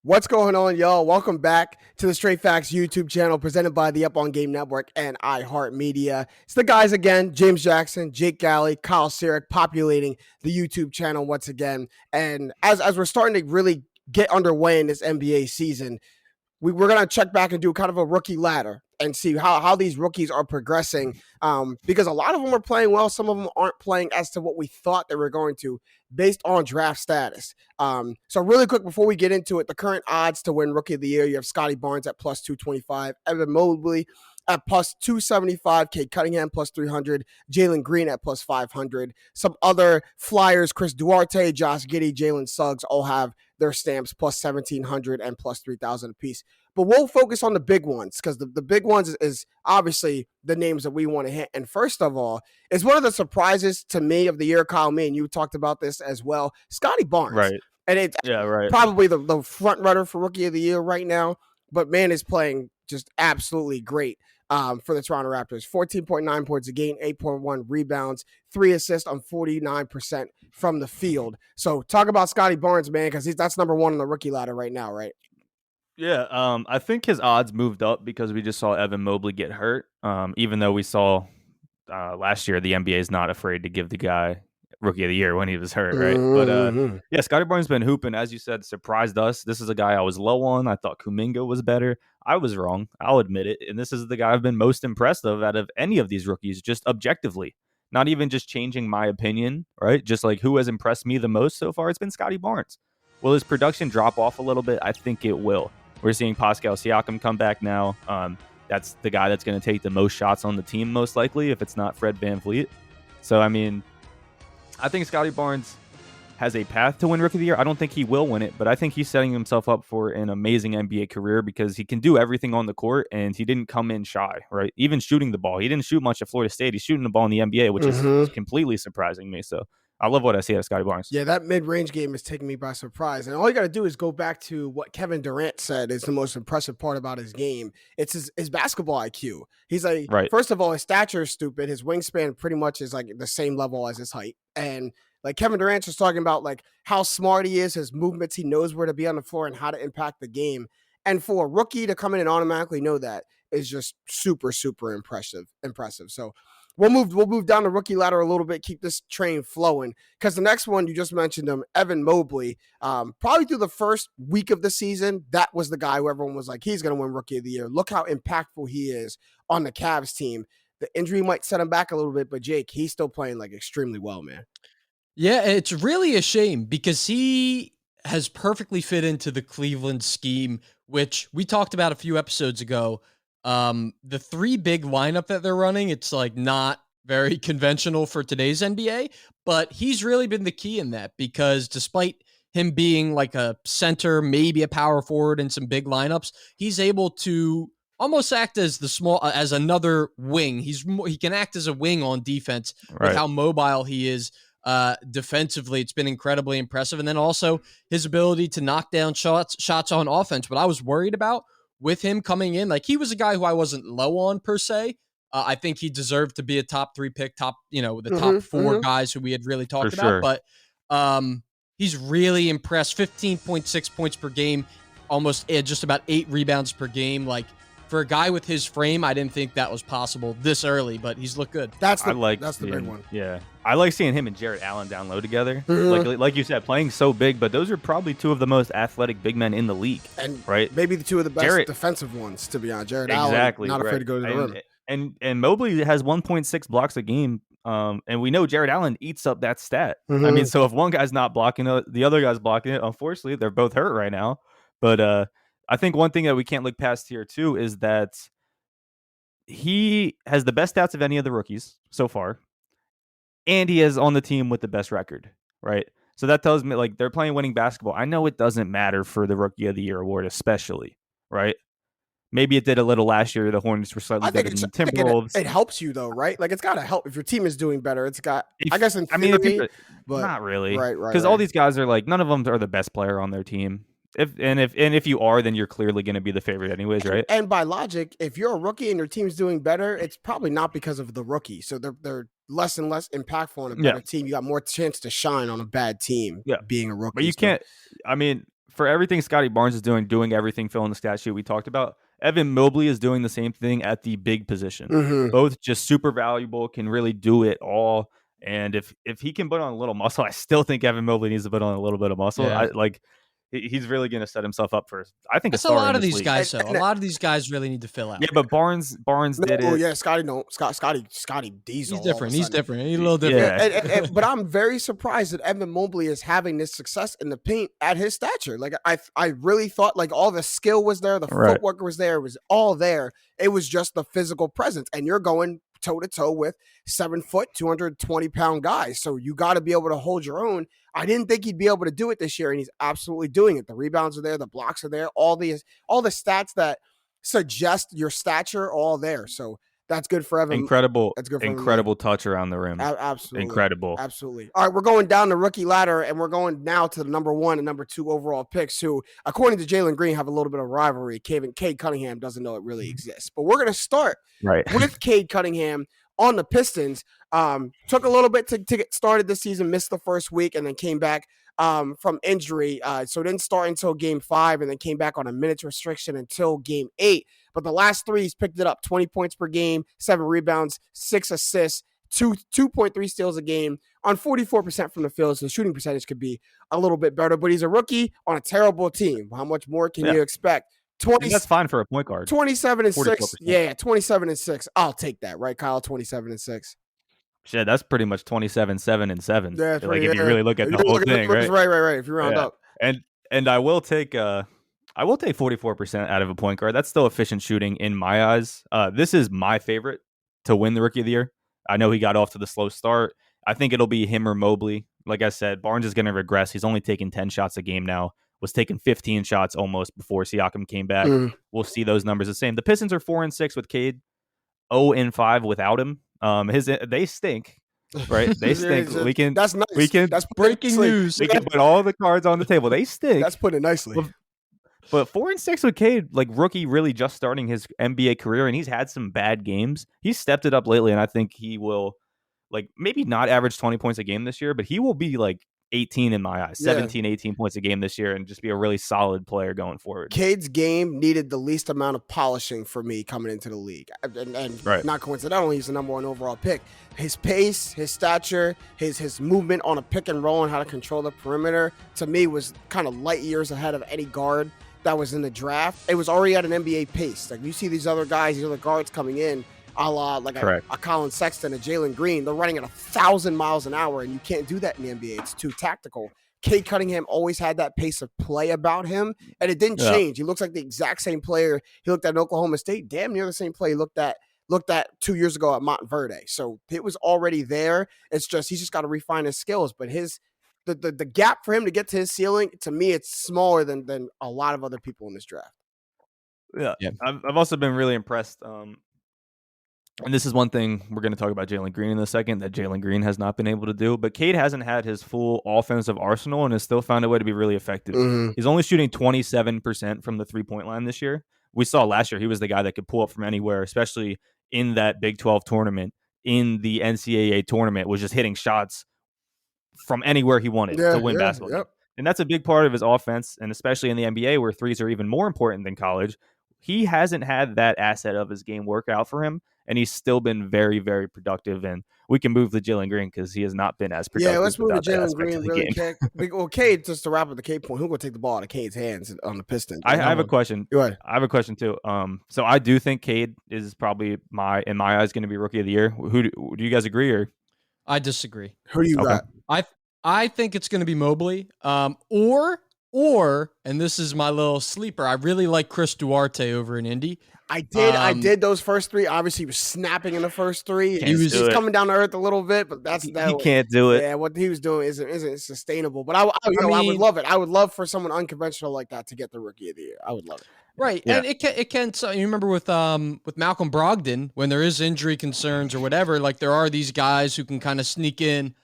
What's going on, y'all? Welcome back to the Straight Facts YouTube channel presented by the Up On Game Network and iHeartMedia. It's the guys again, James Jackson, Jake Galley, Kyle Sirik, populating the YouTube channel once again. And as we're starting to really get underway in this NBA season, we're going to check back and do kind of a rookie ladder and see how these rookies are progressing, because a lot of them are playing well. Some of them aren't playing as to what we thought they were going to based on draft status. So really quick before we get into it, the current odds to win Rookie of the Year, you have Scottie Barnes at plus 225, Evan Mobley at plus 275, Cade Cunningham plus 300, Jalen Green at plus 500. Some other flyers, Chris Duarte, Josh Giddey, Jalen Suggs all have their stamps plus 1,700 and plus 3,000 apiece. But we'll focus on the big ones because the big ones is obviously the names that we want to hit. And first of all, it's one of the surprises to me of the year, Kyle. Me and you talked about this as well. Scottie Barnes. Right. And it's probably the front runner for Rookie of the Year right now. But man is playing just absolutely great for the Toronto Raptors. 14.9 points a game, 8.1 rebounds, 3 assists on 49% from the field. So talk about Scottie Barnes, man, because that's number one on the rookie ladder right now, right? Yeah, I think his odds moved up because we just saw Evan Mobley get hurt. Even though we saw last year the NBA is not afraid to give the guy Rookie of the Year when he was hurt, right? Mm-hmm. But yeah, Scottie Barnes been hooping, as you said, surprised us. This is a guy I was low on. I thought Kuminga was better. I was wrong. I'll admit it. And this is the guy I've been most impressed of out of any of these rookies, just objectively. Not even just changing my opinion, right? Just like who has impressed me the most so far, it's been Scottie Barnes. Will his production drop off a little bit? I think it will. We're seeing Pascal Siakam come back now. That's the guy that's going to take the most shots on the team, most likely, if it's not Fred VanVleet. So, I mean, I think Scottie Barnes has a path to win Rookie of the Year. I don't think he will win it, but I think he's setting himself up for an amazing NBA career because he can do everything on the court, and he didn't come in shy, right? Even shooting the ball. He didn't shoot much at Florida State. He's shooting the ball in the NBA, which is completely surprising me. So I love what I see out of Scottie Barnes. Yeah, that mid-range game is taking me by surprise. And all you got to do is go back to what Kevin Durant said is the most impressive part about his game. It's his basketball IQ. He's like, First of all, his stature is stupid. His wingspan pretty much is like the same level as his height. And like Kevin Durant's just talking about like how smart he is, his movements, he knows where to be on the floor and how to impact the game. And for a rookie to come in and automatically know that is just super, super impressive. So we'll move down the rookie ladder a little bit, keep this train flowing. Because the next one, you just mentioned him, Evan Mobley. Probably through the first week of the season, that was the guy who everyone was like, he's going to win Rookie of the Year. Look how impactful he is on the Cavs team. The injury might set him back a little bit, but Jake, he's still playing like extremely well, man. Yeah, it's really a shame because he has perfectly fit into the Cleveland scheme, which we talked about a few episodes ago. The three big lineup that they're running, it's like not very conventional for today's NBA, but he's really been the key in that because despite him being like a center, maybe a power forward in some big lineups, he's able to almost act as as another wing. He can act as a wing on defense with how mobile he is. Defensively, it's been incredibly impressive. And then also his ability to knock down shots on offense. What I was worried about with him coming in, like he was a guy who I wasn't low on per se. I think he deserved to be a top 3 pick, top 4 guys who we had really talked about. But he's really impressed. 15.6 points per game, almost just about 8 rebounds per game. Like for a guy with his frame, I didn't think that was possible this early, but he's looked good. That's the big one. Yeah. I like seeing him and Jarrett Allen down low together. Like you said, playing so big, but those are probably 2 of the most athletic big men in the league. And maybe the 2 of the best defensive ones, to be honest. Jarrett Allen, not afraid to go to the rim. And Mobley has 1.6 blocks a game. And we know Jarrett Allen eats up that stat. I mean, so if one guy's not blocking it, the other guy's blocking it. Unfortunately, they're both hurt right now. But I think one thing that we can't look past here too is that he has the best stats of any of the rookies so far. And he is on the team with the best record, right? So that tells me like they're playing winning basketball. I know it doesn't matter for the Rookie of the Year award, especially, right? Maybe it did a little last year. The Hornets were slightly better than the Timberwolves. It helps you though, right? Like it's got to help if your team is doing better. It's got, I guess, in theory, but not really, right? Because all these guys are like none of them are the best player on their team. If you are, then you're clearly going to be the favorite anyways, right? And by logic, if you're a rookie and your team's doing better, it's probably not because of the rookie. So they're less and less impactful on a better team. You got more chance to shine on a bad team being a rookie. But you can't, I mean, for everything Scottie Barnes is doing everything filling the stat sheet we talked about, Evan Mobley is doing the same thing at the big position. Mm-hmm. Both just super valuable, can really do it all. And if he can put on a little muscle, I still think Evan Mobley needs to put on a little bit of muscle. Yeah. He's really going to set himself up for, I think, That's a a star lot in of this these league. guys, though. A lot of these guys really need to fill out. Yeah, but Barnes did it. Yeah, Scotty Diesel. He's different. He's He's a little different. Yeah. But I'm very surprised that Evan Mobley is having this success in the paint at his stature. Like I really thought like all the skill was there, the footwork was there, it was all there. It was just the physical presence, and you're going toe to toe with 7 foot, 220-pound guys. So you got to be able to hold your own. I didn't think he'd be able to do it this year, and he's absolutely doing it. The rebounds are there, the blocks are there, all the stats that suggest your stature are all there. So that's good for Evan. Incredible. That's good for incredible touch around the rim. Absolutely. Incredible. Absolutely. All right, we're going down the rookie ladder, and we're going now to the number 1 and number 2 overall picks, who, according to Jalen Green, have a little bit of rivalry. Cade Cunningham doesn't know it really exists. But we're going to start with Cade Cunningham on the Pistons. Took a little bit to get started this season, missed the first week, and then came back from injury. So didn't start until game 5, and then came back on a minutes restriction until game 8. But the last 3, he's picked it up: 20 points per game, 7 rebounds, 6 assists, 2.3 steals a game on 44% from the field. So the shooting percentage could be a little bit better, but he's a rookie on a terrible team. How much more can you expect? 20, that's fine for a point guard. 27 and 6. Yeah, 27 and 6. I'll take that, right, Kyle? 27 and 6. Shit, that's pretty much 27, 7 and 7. Yeah, like if you really look at the whole thing, right? Right. If you round up. And I will take 44% out of a point guard. That's still efficient shooting in my eyes. This is my favorite to win the Rookie of the Year. I know he got off to the slow start. I think it'll be him or Mobley. Like I said, Barnes is going to regress. He's only taking 10 shots a game now. Was taking 15 shots almost before Siakam came back. We'll see those numbers the same. The Pistons are 4-6 with Cade, 0-5 without him. They stink, right? They stink. That's nice. That's breaking news. We can put all the cards on the table. They stink. That's putting it nicely. But 4-6 with Cade, like rookie, really just starting his NBA career, and he's had some bad games. He's stepped it up lately, and I think he will, like, maybe not average 20 points a game this year, but he will be like 18 in my eyes, 17, 18 points a game this year, and just be a really solid player going forward. Cade's game needed the least amount of polishing for me coming into the league. And not coincidentally, he's the number 1 overall pick. His pace, his stature, his movement on a pick and roll and how to control the perimeter, to me, was kind of light years ahead of any guard that was in the draft. It was already at an NBA pace. Like, you see these other guys, these other guards coming in, a la like a Colin Sexton, a Jalen Green. They're running at 1,000 miles an hour, and you can't do that in the NBA. It's too tactical. Cade Cunningham always had that pace of play about him, and it didn't change. He looks like the exact same player he looked at in Oklahoma State, damn near the same play he looked at 2 years ago at Montverde. So it was already there. It's just he's just got to refine his skills. But the gap for him to get to his ceiling, to me, it's smaller than a lot of other people in this draft. Yeah. I've also been really impressed. And this is one thing we're going to talk about Jalen Green in a second that Jalen Green has not been able to do. But Cade hasn't had his full offensive arsenal and has still found a way to be really effective. He's only shooting 27% from the 3-point line this year. We saw last year he was the guy that could pull up from anywhere, especially in that Big 12 tournament. In the NCAA tournament, was just hitting shots from anywhere he wanted to win basketball. Yep. And that's a big part of his offense, and especially in the NBA where threes are even more important than college. He hasn't had that asset of his game work out for him, and he's still been very, very productive. And we can move to Jalen Green because he has not been as productive. Yeah, let's move to Jalen Green really quick. Well, Cade, just to wrap up the Cade point, who's going to take the ball out of Cade's hands on the Pistons? I have a question. Go ahead. I have a question too. So I do think Cade is probably in my eyes going to be Rookie of the Year. Who do you guys agree, or? I disagree. Who do you got? I think it's going to be Mobley, or, and this is my little sleeper, I really like Chris Duarte over in Indy. I did those first 3. Obviously, he was snapping in the first 3. He's coming down to earth a little bit, but he can't do it. Yeah, what he was doing isn't sustainable. But I would love it. I would love for someone unconventional like that to get the Rookie of the Year. I would love it. Right, and it can. So you remember with Malcolm Brogdon, when there is injury concerns or whatever, like there are these guys who can kind of sneak in.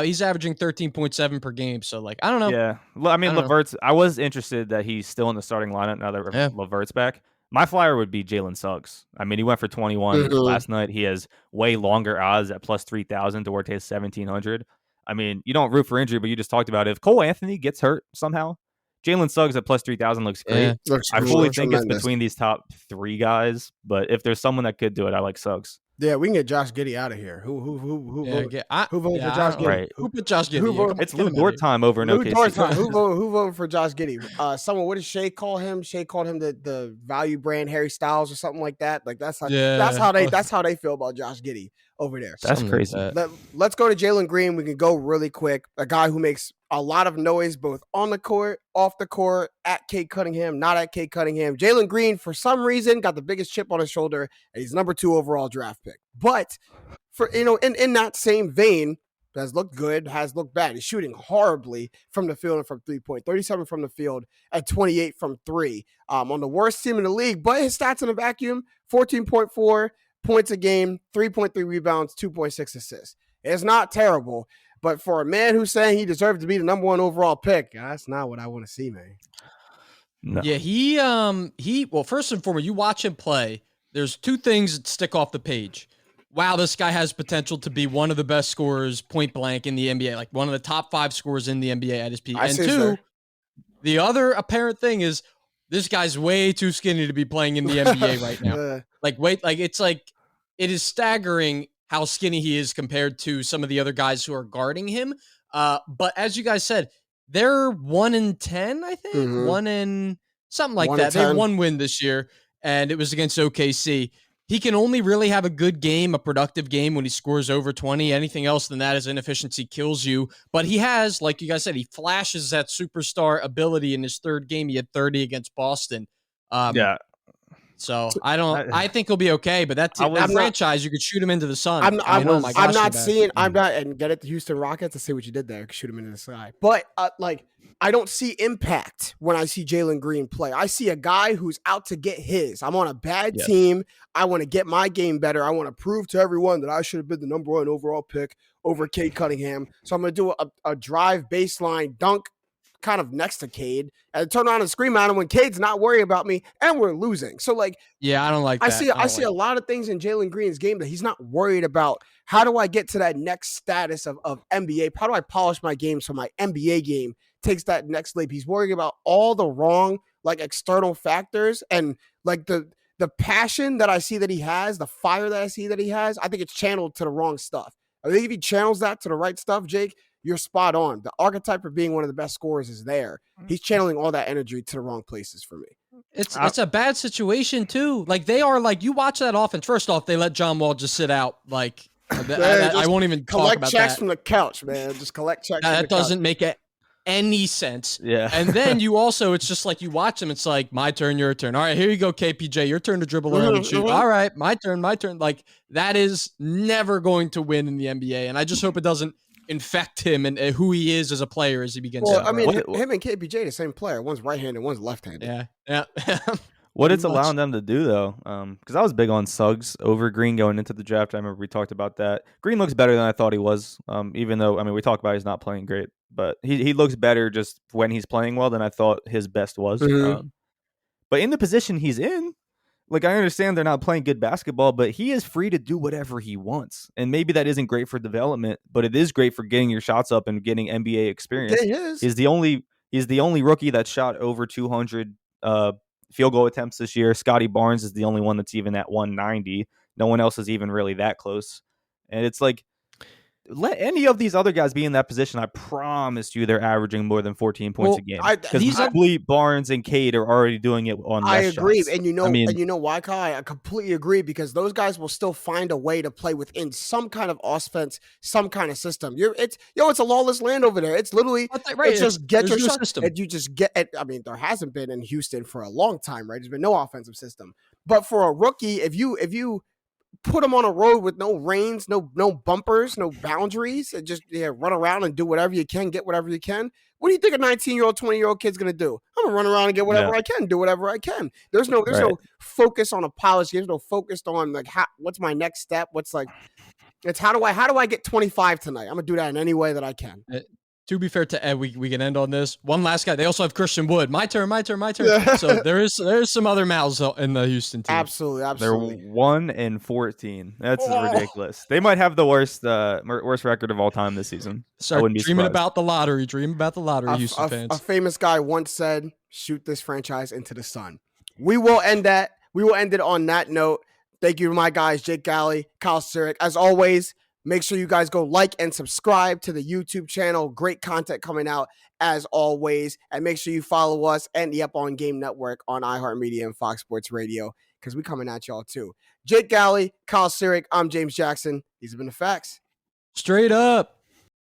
He's averaging 13.7 per game, so like I don't know. Yeah, I mean LeVert's. I was interested that he's still in the starting lineup now that LeVert's back. My flyer would be Jalen Suggs. I mean, he went for 21 last night. He has way longer odds at plus 3,000. Duarte is 1,700. I mean, you don't root for injury, but you just talked about it. If Cole Anthony gets hurt somehow, Jalen Suggs at plus 3,000 looks great. Yeah. I fully think it's tremendous. between these top 3 guys, but if there's someone that could do it, I like Suggs. Yeah, we can get Josh Giddey out of here. Who voted for Josh Giddey? Right. Who put Josh Giddey? Who voted- It's Lou Dort time over in Who OKC. voted for Josh Giddey? Someone, what did Shea call him? Shea called him the value brand Harry Styles or something like that. Like that's how they feel about Josh Giddey over there. That's Something crazy. like that. Let's go to Jalen Green. We can go really quick. A guy who makes a lot of noise both on the court, off the court, at Cade Cunningham, not at Cade Cunningham. Jalen Green, for some reason, got the biggest chip on his shoulder, and he's number 2 overall draft pick. But for in that same vein, has looked good, has looked bad. He's shooting horribly from the field and from 3-point, 37 from the field and 28 from 3. On the worst team in the league, but his stats in a vacuum: 14.4 points a game, 3.3 rebounds, 2.6 assists. It's not terrible. But for a man who's saying he deserved to be the number 1 overall pick, that's not what I want to see, man. No. Yeah, he well, first and foremost, you watch him play. There's 2 things that stick off the page. Wow, this guy has potential to be one of the best scorers, point blank, in the NBA, like one of the top 5 scorers in the NBA at his peak. And 2, the other apparent thing is this guy's way too skinny to be playing in the NBA right now. It is staggering how skinny he is compared to some of the other guys who are guarding him. But as you guys said, they're 1-10, I think. Mhm. 1 in something like that. They had 1 win this year, and it was against OKC. He can only really have a good game, a productive game, when he scores over 20. Anything else than that is inefficiency, kills you. But he has, like you guys said, he flashes that superstar ability in his 3rd game. He had 30 against Boston. Yeah. So I think he'll be okay, but that franchise, you could shoot him into the sun. I'm not, and get it to Houston Rockets to see what you did there. Shoot him into the sky. But I don't see impact when I see Jalen Green play. I see a guy who's out to get his. I'm on a bad team. I want to get my game better. I want to prove to everyone that I should have been the number 1 overall pick over Cade Cunningham. So I'm going to do a drive baseline dunk kind of next to Cade and turn around and scream at him when Cade's not worried about me and we're losing. So I don't like that. I see a lot of things in Jalen Green's game that he's not worried about. How do I get to that next status of NBA? How do I polish my game so my NBA game takes that next leap? He's worrying about all the wrong external factors, and the passion that I see that he has, the fire that I see that he has, I think it's channeled to the wrong stuff. I think if he channels that to the right stuff, Jake, you're spot on. The archetype of being one of the best scorers is there. He's channeling all that energy to the wrong places for me. It's a bad situation too. They are you watch that offense. First off, they let John Wall just sit out. I won't even talk about that. Collect checks from the couch, man. Just collect checks. That doesn't make any sense. Yeah. And then you also, it's just you watch them. It's my turn, your turn. All right, here you go, KPJ. Your turn to dribble around and shoot. All right, my turn. That is never going to win in the NBA. And I just hope it doesn't infect him and who he is as a player as he begins. Well, I mean, him and KPJ the same player. One's right-handed, one's left-handed. Yeah. What it's allowing them to do, though, because I was big on Suggs over Green going into the draft. I remember we talked about that. Green looks better than I thought he was, even though, we talked about he's not playing great. But he looks better just when he's playing well than I thought his best was. Mm-hmm. But in the position he's in, I understand they're not playing good basketball, but he is free to do whatever he wants. And maybe that isn't great for development, but it is great for getting your shots up and getting NBA experience. It is. He's the only rookie that shot over 200 field goal attempts this year. Scottie Barnes is the only one that's even at 190. No one else is even really that close. And it's let any of these other guys be in that position. I promise you they're averaging more than 14 points a game. Because Mobley, Barnes, and Cade are already doing it on less I agree. shots. And you know why, Kai? I completely agree, because those guys will still find a way to play within some kind of offense, some kind of system. It's a lawless land over there. It's literally it's just get your system. And you just get it. There hasn't been in Houston for a long time, right? There's been no offensive system. But for a rookie, if you put them on a road with no reins, no bumpers, no boundaries, and just run around and do whatever you can, get whatever you can. What do you think a 19-year-old, 20-year-old kid's gonna do? I'm gonna run around and get whatever I can, do whatever I can. There's no focus on a polish. There's no focus on what's my next step. It's how do I get 25 tonight? I'm gonna do that in any way that I can. to be fair to Ed, we can end on this. One last guy. They also have Christian Wood. My turn. So there's some other mouths in the Houston team. Absolutely. They're 1-14. That's ridiculous. They might have the worst record of all time this season. Start dreaming about the lottery. Dream about the lottery, Houston fans. A famous guy once said, "Shoot this franchise into the sun." We will end that. We will end it on that note. Thank you to my guys, Jake Galley, Kyle Sirik. As always, make sure you guys go like and subscribe to the YouTube channel. Great content coming out as always. And make sure you follow us and the Up On Game Network on iHeartMedia and Fox Sports Radio, because we're coming at y'all too. Jake Galley, Kyle Sirik, I'm James Jackson. These have been the facts. Straight up.